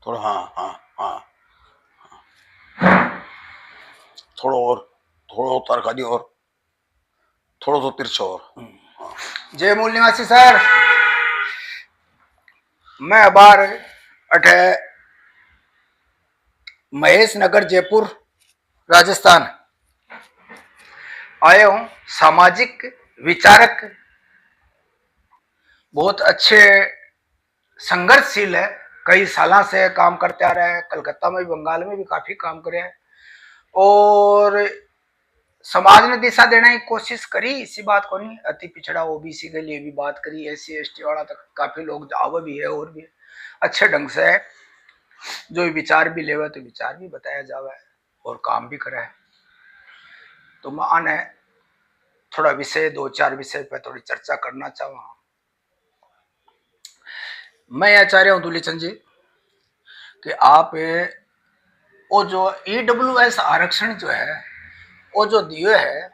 थोड़ा, हाँ हाँ हाँ, थोड़ा और, थोड़ा उतार खा दी और थोड़ा सा तिरछा और। हाँ। जय मूल निवासी सर, मैं अबार अठे महेश नगर जयपुर राजस्थान आए हूँ। सामाजिक विचारक बहुत अच्छे संघर्षशील है, कई सालों से काम करते आ रहे हैं। कलकत्ता में भी, बंगाल में भी काफी काम करे हैं और समाज ने दिशा देने की कोशिश करी। इसी बात को नहीं, अति पिछड़ा ओबीसी के लिए भी बात करी, एससी एसटी वाला तक काफी लोग आवे भी है और भी अच्छे ढंग से है। जो विचार भी लेवे तो विचार भी बताया जावे और काम भी करे। तो मैं आने थोड़ा विषय, दो चार विषय पे थोड़ी चर्चा करना चाहूँ। मैं आचार्य हूँ दूलीचंद जी कि आप वो जो ईडब्ल्यूएस आरक्षण जो है वो जो दिए है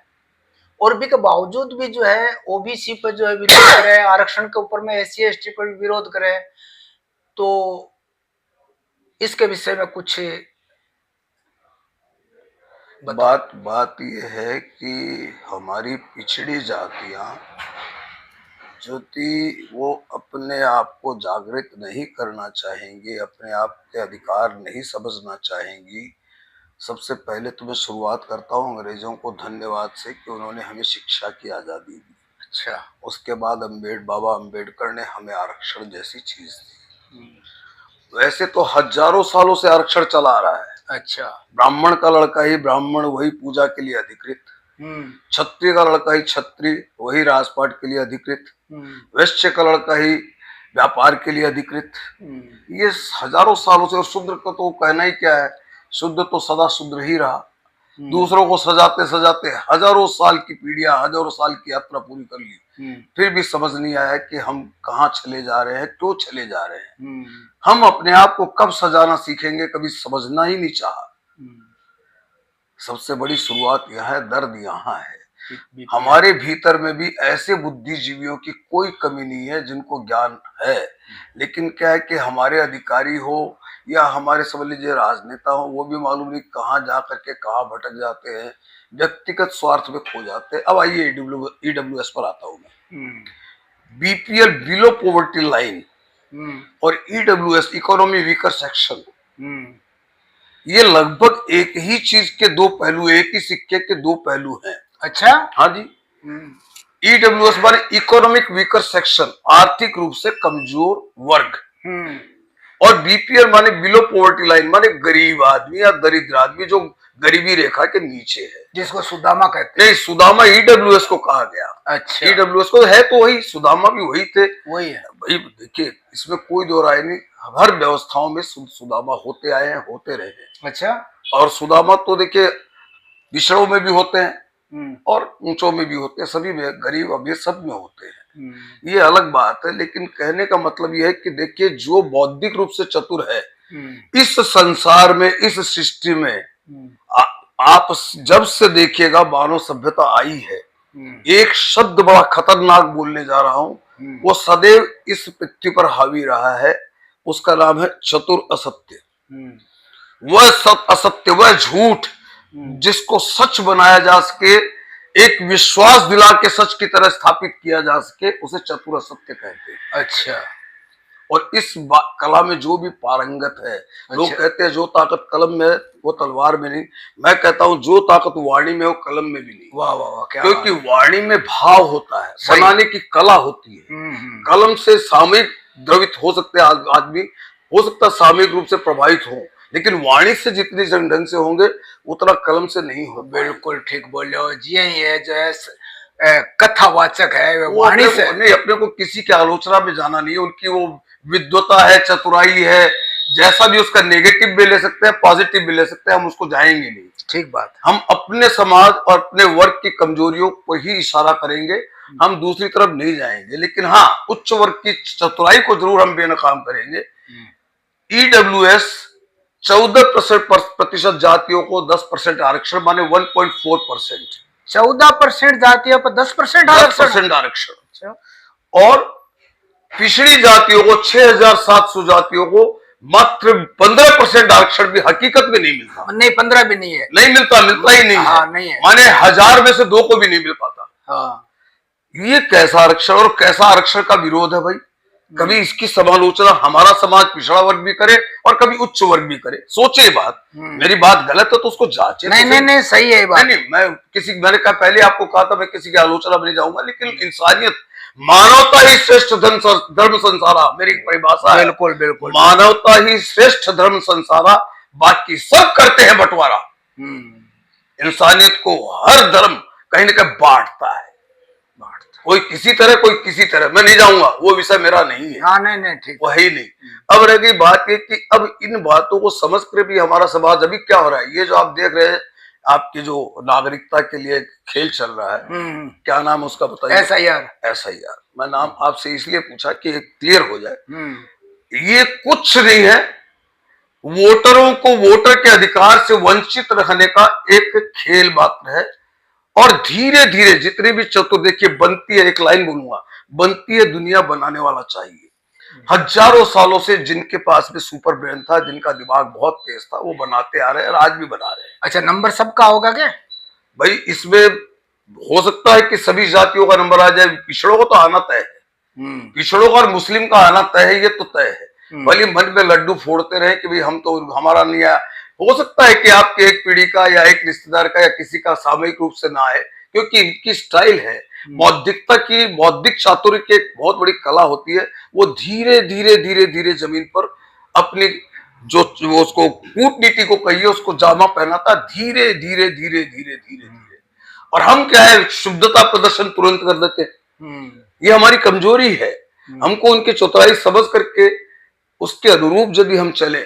और भी के बावजूद भी जो है ओबीसी पर जो है विरोध करे, आरक्षण के ऊपर में एससी एसटी पर भी विरोध करे, तो इसके विषय में कुछ बात यह है कि हमारी पिछड़ी जातियां जो थी वो अपने आप को जागृत नहीं करना चाहेंगी, अपने आप के अधिकार नहीं समझना चाहेंगी। सबसे पहले तो मैं शुरुआत करता हूँ अंग्रेजों को धन्यवाद से कि उन्होंने हमें शिक्षा की आज़ादी दी। अच्छा, उसके बाद बाबा अम्बेडकर ने हमें आरक्षण जैसी चीज दी। वैसे तो हजारों सालों से आरक्षण चला रहा है। अच्छा, ब्राह्मण का लड़का ही ब्राह्मण वही पूजा के लिए अधिकृत, क्षत्रिय का लड़का ही क्षत्रिय वही राजपाट के लिए अधिकृत, वैश्य का लड़का ही व्यापार के लिए अधिकृत। ये हजारों सालों से। और शूद्र का तो कहना ही क्या है, शुद्ध तो सदा शुद्र ही रहा। दूसरों को सजाते सजाते हजारों साल की पीढ़ियां, हजारों साल की यात्रा पूरी कर ली, फिर भी समझ नहीं आया कि हम कहाँ चले जा रहे हैं, क्यों चले जा रहे हैं। हम अपने आप को कब सजाना सीखेंगे, कभी समझना ही नहीं चाहा। सबसे बड़ी शुरुआत यह है, दर्द यहाँ है। हमारे भीतर में भी ऐसे बुद्धिजीवियों की कोई कमी नहीं है जिनको ज्ञान है, लेकिन क्या है कि हमारे अधिकारी हो या हमारे समझ लीजिए राजनेता हो, वो भी मालूम नहीं कहाँ जा करके कहाँ भटक जाते हैं, व्यक्तिगत स्वार्थ में खो जाते हैं। अब आइए ईडब्ल्यूएस पर आता हूँ मैं। बीपीएल बिलो पॉवर्टी लाइन और ईडब्ल्यूएस इकोनॉमी वीकर सेक्शन, ये लगभग एक ही चीज के दो पहलू, एक ही सिक्के के दो पहलू हैं। अच्छा, हाँ जी। ईडब्ल्यूएस माने इकोनॉमिक वीकर सेक्शन, आर्थिक रूप से कमजोर वर्ग, और बीपीएल माने बिलो पॉवर्टी लाइन माने गरीब आदमी या दरिद्र आदमी जो गरीबी रेखा के नीचे है, जिसको सुदामा कहते हैं। नहीं, सुदामा ईडब्ल्यूएस को कहा गया। अच्छा, ईडब्ल्यूएस को है तो वही, सुदामा भी वही थे, वही है भाई। देखिए इसमें कोई दो राय नहीं, हर व्यवस्थाओं में सुदामा होते आए हैं, होते रहे हैं। अच्छा, और सुदामा तो देखिए पिछड़ों में भी होते हैं और ऊंचों में भी होते हैं, सभी में, गरीब अमीर सब में होते हैं, ये अलग बात है। लेकिन कहने का मतलब यह है कि देखिए जो बौद्धिक रूप से चतुर है इस संसार में, इस सृष्टि में, आप जब से देखिएगा मानव सभ्यता आई है, एक शब्द बड़ा खतरनाक बोलने जा रहा हूं, वो सदैव इस पृथ्वी पर हावी रहा है, उसका नाम है चतुर असत्य। वह असत्य, वह झूठ जिसको सच बनाया जा सके, एक विश्वास दिला के सच की तरह स्थापित किया जा सके, उसे चतुर असत्य कहते हैं। अच्छा, और इस कला में जो भी पारंगत है, लोग कहते हैं जो ताकत कलम में है वो तलवार में नहीं, मैं कहता हूं जो ताकत वाणी में हो कलम में भी नहीं। वाह वाह वाह, क्या क्योंकि वाणी में भाव होता है, बनाने की कला होती है। कलम से सामयिक द्रवित हो सकते हैं आदमी, हो सकता है सामयिक रूप से प्रभावित हो, लेकिन वाणी से जितनी ढंग से होंगे उतना कलम से नहीं हो। बिल्कुल ठीक बोल रहे हो जी। ये जो है कथावाचक है, वाणी से नहीं, अपने को किसी की आलोचना में जाना नहीं है, उनकी वो विद्वता है, चतुराई है, जैसा भी उसका नेगेटिव भी ले सकते हैं, पॉजिटिव भी ले सकते हैं, हम उसको जाएंगे नहीं। ठीक बात। हम अपने समाज और अपने वर्ग की कमजोरियों को ही इशारा करेंगे, हम दूसरी तरफ नहीं जाएंगे। लेकिन हाँ, उच्च वर्ग की चतुराई को जरूर हम बेनकाम करेंगे। ईडब्ल्यूएस 14% जातियों को 10% आरक्षण, माने 1.4%, 14% जातियों पर 10% आरक्षण। और पिछड़ी जातियों को 6,700 जातियों को मात्र 15% आरक्षण भी हकीकत में नहीं मिलता। नहीं, 15 भी नहीं है, नहीं मिलता ही नहीं हाँ, है। नहीं है। माने 1000 में से 2 को भी नहीं मिल पाता। हाँ। ये कैसा आरक्षण और कैसा आरक्षण का विरोध है भाई। कभी इसकी समालोचना हमारा समाज पिछड़ा वर्ग भी करे और कभी उच्च वर्ग भी करे। सोचे बात, मेरी बात गलत है तो उसको जांचे। नहीं, नहीं, नहीं, सही है ये बात। नहीं, मैंने कहा, पहले आपको कहा था मैं किसी की आलोचना में नहीं जाऊंगा, लेकिन इंसानियत, मानवता ही श्रेष्ठ धर्म संसारा, मेरी परिभाषा है। बिल्कुल, बिल्कुल। मानवता ही श्रेष्ठ धर्म संसारा, बाकी सब करते हैं बंटवारा। इंसानियत को हर धर्म कहीं ना कहीं बांटता है, कोई किसी तरह, कोई किसी तरह। मैं नहीं जाऊंगा, वो विषय मेरा नहीं है। हाँ, नहीं, नहीं, ठीक, वो है ही नहीं। अब रह गई बात ये कि अब इन बातों को समझ कर भी हमारा समाज अभी क्या हो रहा है, ये जो आप देख रहे हैं, आपकी जो नागरिकता के लिए खेल चल रहा है, क्या नाम उसका बताइए? SIR। मैं नाम आपसे इसलिए पूछा कि एक क्लियर हो जाए। ये कुछ नहीं है, वोटरों को वोटर के अधिकार से वंचित रखने का एक खेल मात्र है। और धीरे धीरे जितनी भी चतुर्देखिए बनती है, एक लाइन बोलूंगा, बनती है दुनिया बनाने वाला चाहिए। हजारों सालों से जिनके पास में सुपर ब्रेन था, जिनका दिमाग बहुत तेज था, वो बनाते आ रहे हैं और आज भी बना रहे हैं। अच्छा, नंबर सबका होगा क्या भाई? इसमें हो सकता है कि सभी जातियों का नंबर आ जाए, पिछड़ों को तो आना तय है। पिछड़ों का और मुस्लिम का आना तय है, ये तो तय है। भले मन में लड्डू फोड़ते रहे कि भाई हम तो, हमारा नहीं आया। हो सकता है कि आपके एक पीढ़ी का या एक रिश्तेदार का या किसी का सामूहिक रूप से ना आए, क्योंकि इनकी स्टाइल है। बौद्धिकता की, बौद्धिक चातुर्य की एक बहुत बड़ी कला होती है। वो धीरे धीरे धीरे धीरे जमीन पर अपनी जो उसको कूटनीति को कहिए, उसको जामा पहनाता, धीरे धीरे धीरे धीरे धीरे धीरे। और हम क्या है, शुद्धता प्रदर्शन तुरंत कर देते हैं। ये हमारी कमजोरी है। हमको उनके चतुराई समझ करके उसके अनुरूप यदि हम चले,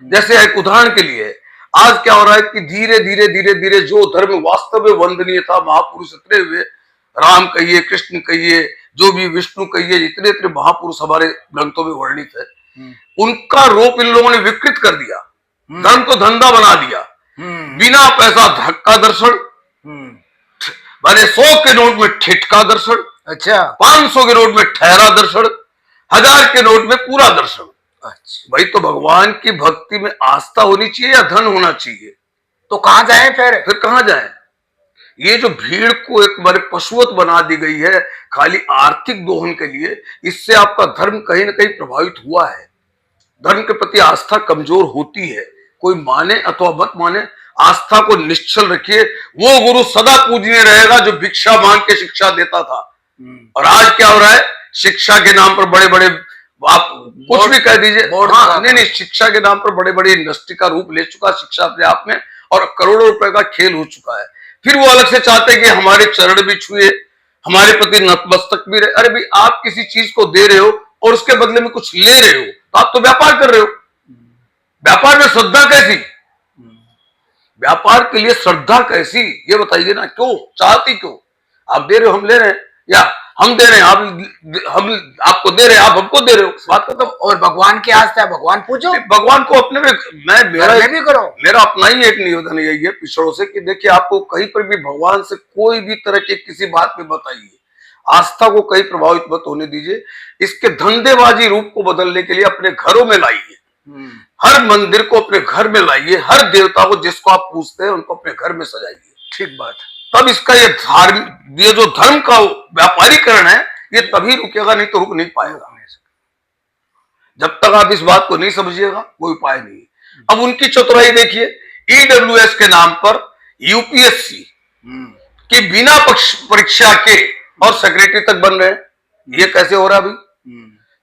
जैसे एक उदाहरण के लिए आज क्या हो रहा है कि धीरे धीरे धीरे धीरे जो धर्म वास्तव में वंदनीय था, महापुरुष इतने हुए, राम कहिए, कृष्ण कहिए, जो भी विष्णु कहिए, इतने इतने महापुरुष हमारे ग्रंथों में वर्णित है, उनका रूप इन लोगों ने विकृत कर दिया, धर्म को धंधा बना दिया। बिना पैसा धक्का दर्शन, माने 100 के नोट में ठिठका दर्शन, अच्छा 500 के नोट में ठहरा दर्शन, 1000 के नोट में पूरा दर्शन। अच्छा भाई, तो भगवान की भक्ति में आस्था होनी चाहिए या धन होना चाहिए? तो कहां जाए फिर कहां जाए? ये जो भीड़ को एक बार पशुवत बना दी गई है खाली आर्थिक दोहन के लिए, इससे आपका धर्म कहीं ना कहीं प्रभावित हुआ है। धर्म के प्रति आस्था कमजोर होती है, कोई माने अथवा मत माने, आस्था को निश्चल रखिए। वो गुरु सदा पूजनीय रहेगा जो भिक्षा मांग के शिक्षा देता था। और आज क्या हो रहा है, शिक्षा के नाम पर बड़े बड़े, आप कुछ भी कह दीजिए, हाँ, नहीं, शिक्षा के नाम पर बड़े बड़े इंडस्ट्री का रूप ले चुका शिक्षा अपने आप में, और करोड़ों रुपए का खेल हो चुका है। फिर वो अलग से चाहते हैं कि हमारे चरण भी छुए, हमारे प्रति नतमस्तक भी रहे। अरे भाई, आप किसी चीज को दे रहे हो और उसके बदले में कुछ ले रहे हो, तो आप तो व्यापार कर रहे हो। व्यापार में श्रद्धा कैसी? व्यापार के लिए श्रद्धा कैसी, ये बताइए ना। क्यों चाहती, क्यों? आप दे रहे हो, हम ले रहे हैं, या हम दे रहे हैं, हम आपको दे रहे हैं, आप हमको दे रहे हो, बात खत्म। और भगवान की आस्था है, भगवान पूजो, भगवान को अपने में। मेरा भी करो, मेरा अपना ही एक निवेदन यही है पिछड़ों से कि देखिए, आपको कहीं पर भी भगवान से कोई भी तरह की किसी बात में बताइए, आस्था को कहीं प्रभावित मत होने दीजिए। इसके धंधेबाजी रूप को बदलने के लिए अपने घरों में लाइए, हर मंदिर को अपने घर में लाइए, हर देवता को जिसको आप पूजते हैं उनको अपने घर में सजाइए। ठीक बात। तब इसका ये जो धर्म का व्यापारीकरण है, ये तभी रुकेगा, नहीं तो रुक नहीं पाएगा। जब तक आप इस बात को नहीं समझिएगा, कोई उपाय नहीं। अब उनकी चतुराई देखिए, EWS के नाम पर UPSC के बिना परीक्षा के और सेक्रेटरी तक बन रहे हैं। ये कैसे हो रहा है भाई?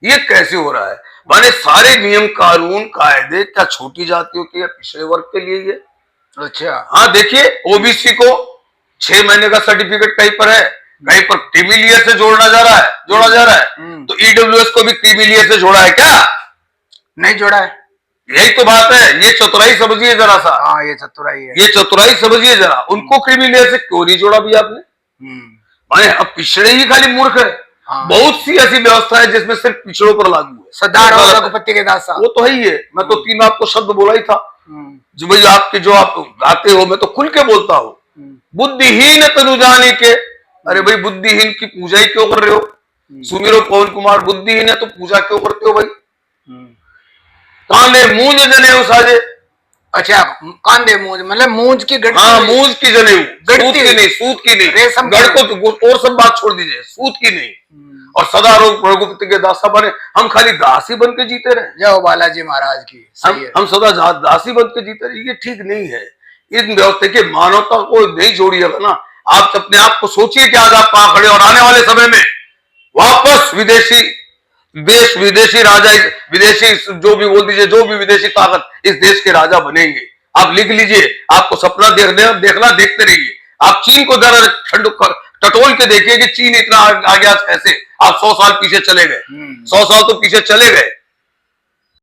ये कैसे हो रहा है? माने सारे नियम कानून कायदे क्या छोटी जातियों के या पिछड़े वर्ग के लिए ये? अच्छा हाँ, देखिए, OBC को 6 महीने का सर्टिफिकेट कहीं पर है, कहीं पर क्रीमिलियर से जोड़ा जा रहा है। तो EWS को भी क्रीमिलियर से जोड़ा है क्या? नहीं जोड़ा है। यही तो बात है, ये चतुराई समझिए जरा सा। हाँ, ये चतुराई है, ये चतुराई समझिए जरा। उनको क्रीमिलियर से क्यों नहीं जोड़ा भी आपने? माने अब पिछड़े ही खाली मूर्ख है। हाँ। बहुत सी ऐसी व्यवस्था है जिसमें सिर्फ पिछड़ों पर लागू है। सरदार रघुपति के दासा, वो तो है ही है। मैं तो 3 आपको शब्द बोला ही था, जो भाई आपके जो आप गाते हो, मैं तो खुल के बोलता हूँ, बुद्धिहीन तनु जाने के। अरे भाई, बुद्धिहीन की पूजा ही क्यों कर रहे हो? सुमिरो पवन कुमार, बुद्धिहीन है तो पूजा क्यों करते हो भाई? कांधे मूंज जनेऊ साजे। अच्छा, कांधे मूंज मतलब मूंज की गढ़। हाँ, मूंज की जनेऊ, सूत की नहीं, सूत की नहीं। रेशम गढ़ को तो और सब बात छोड़ दीजिए, सूत की नहीं। और सदा रघुपति के दासा बने, हम खाली दासी बन के जीते रहे। जय हो बालाजी महाराज की। सही है। हम सदा दासी बन के जीते रहे, ये ठीक नहीं है। इन व्यवस्था के मानवता को नहीं जोड़िएगा ना। आप अपने आप को सोचिए कि आज आप कहां खड़े, और आने वाले समय में वापस विदेशी देश, विदेशी राजा, विदेशी जो भी बोल दीजिए, जो भी विदेशी ताकत इस देश के राजा बनेंगे। आप लिख लीजिए, आपको सपना देखना, देखते रहिए। आप चीन को जरा ठंड टटोल के देखिए कि चीन इतना आगे आज कैसे। आप 100 साल पीछे चले गए, 100 साल तो पीछे चले गए।